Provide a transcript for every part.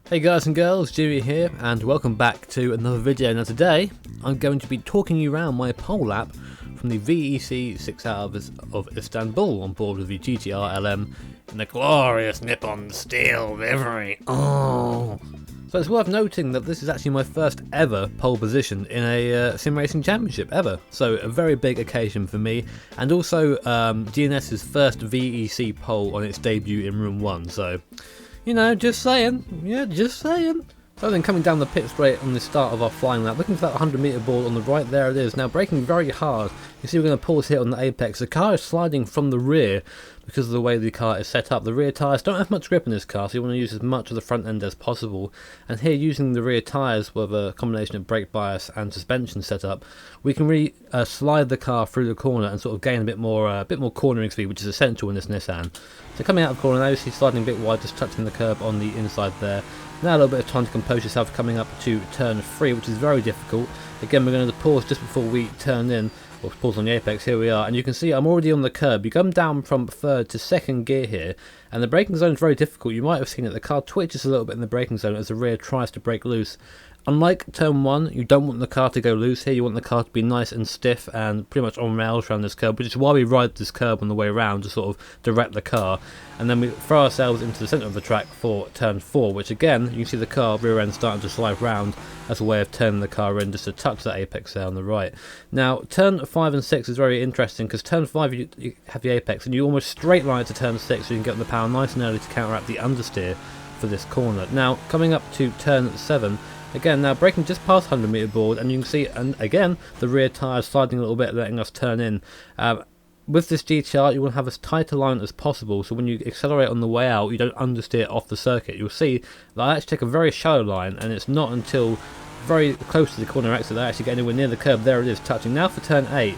Hey guys and girls, Jimmy here, and welcome back to another video. Now today, I'm going to be talking you around my pole lap from the VEC 6 Hours of Istanbul on board with the GTR LM in the glorious Nippon Steel livery. Oh! So it's worth noting that this is actually my first ever pole position in a sim racing championship ever. So a very big occasion for me, and also GNS's first VEC pole on its debut in Room 1. So, you know, just saying. Yeah, just saying. So then coming down the pit straight on the start of our flying lap, looking for that 100 metre board on the right, there it is. Now braking very hard. You see we're going to pause here on the apex. The car is sliding from the rear because of the way the car is set up. The rear tyres don't have much grip in this car, so you want to use as much of the front end as possible. And here, using the rear tyres with a combination of brake bias and suspension setup, we can really slide the car through the corner and sort of gain a bit more cornering speed, which is essential in this Nissan. So coming out of the corner now, you see sliding a bit wide, just touching the curb on the inside there. Now a little bit of time to compose yourself coming up to turn 3, which is very difficult. Again, we're going to pause just before we turn in, or pause on the apex. Here we are, and you can see I'm already on the curb. You come down from third to second gear here, and the braking zone is very difficult. You might have seen it, the car twitches a little bit in the braking zone as the rear tries to brake loose. Unlike turn 1, you don't want the car to go loose here. You want the car to be nice and stiff and pretty much on rails around this curb, which is why we ride this curb on the way around to sort of direct the car. And then we throw ourselves into the centre of the track for turn 4, which again, you can see the car rear end starting to slide round as a way of turning the car in just to touch that apex there on the right. Now, turn 5 and 6 is very interesting because turn 5 you have the apex and you almost straight line to turn 6 so you can get on the power nice and early to counteract the understeer for this corner. Now, coming up to turn 7, again, now braking just past 100 metre board, and you can see, and again, the rear tyre sliding a little bit, letting us turn in. With this GTR, you want to have as tight a line as possible, so when you accelerate on the way out, you don't understeer off the circuit. You'll see that I actually take a very shallow line, and it's not until very close to the corner exit that I actually get anywhere near the curb. There it is, touching. Now for turn 8,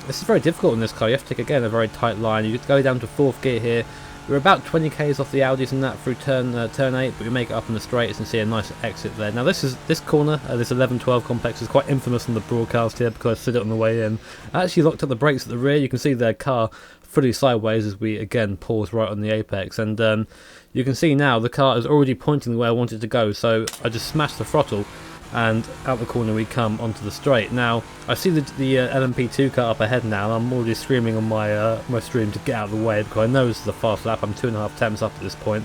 this is very difficult in this car. You have to take, again, a very tight line. You go down to 4th gear here. We're about 20 k's off the Audis and that through turn 8, but we make it up in the straights and see a nice exit there. Now this corner, this 11-12 complex, is quite infamous on the broadcast here because I slid it on the way in. I actually locked up the brakes at the rear. You can see their car fully sideways as we again pause right on the apex, and you can see now the car is already pointing the way I want it to go, so I just smashed the throttle and out the corner we come onto the straight. Now I see the LMP2 car up ahead now, and I'm already screaming on my my stream to get out of the way because I know this is a fast lap. I'm 2.5 temps up at this point.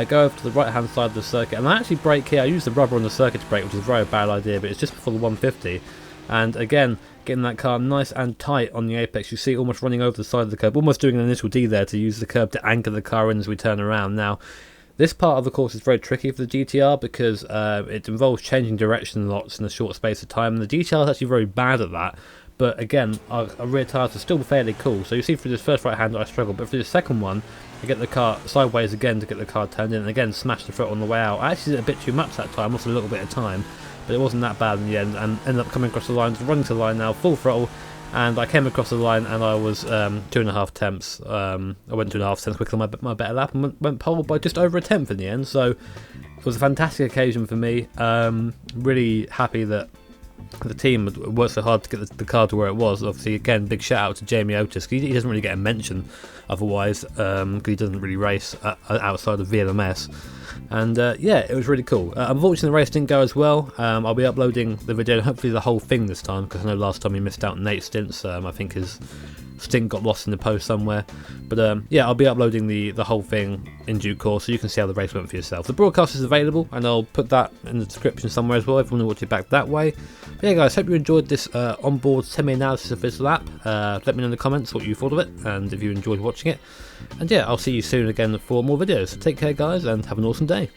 Go over to the right hand side of the circuit, and I actually brake here. I use the rubber on the circuit to brake, which is a very bad idea, but it's just before the 150, and again getting that car nice and tight on the apex. You see almost running over the side of the curb, almost doing an initial D there to use the curb to anchor the car in as we turn around. Now this part of the course is very tricky for the GTR because it involves changing direction lots in a short space of time, and the GTR is actually very bad at that. But again, our rear tyres are still fairly cool, so you see through this first right hand I struggle, but for the second one I get the car sideways again to get the car turned in, and again smash the throttle on the way out. I actually did a bit too much that time, lost a little bit of time, but it wasn't that bad in the end, and ended up coming across the line, running to the line now, full throttle. And I came across the line and I was 2.5 temps. I went 2.5 temps quicker than my better lap and went pole by just over a tenth in the end. So it was a fantastic occasion for me. Really happy that the team worked so hard to get the car to where it was. Obviously, again, big shout out to Jamie Otis. He doesn't really get a mention otherwise because he doesn't really race outside of VLMS. And yeah, it was really cool. Unfortunately, the race didn't go as well. I'll be uploading the video, hopefully the whole thing this time, because I know last time he missed out on 8 stints. I think his stint got lost in the post somewhere. But yeah, I'll be uploading the whole thing in due course, so you can see how the race went for yourself. The broadcast is available, and I'll put that in the description somewhere as well if you want to watch it back that way. But yeah, guys, hope you enjoyed this onboard semi-analysis of this lap. Let me know in the comments what you thought of it, and if you enjoyed watching it. And yeah, I'll see you soon again for more videos. Take care, guys, and have an awesome day.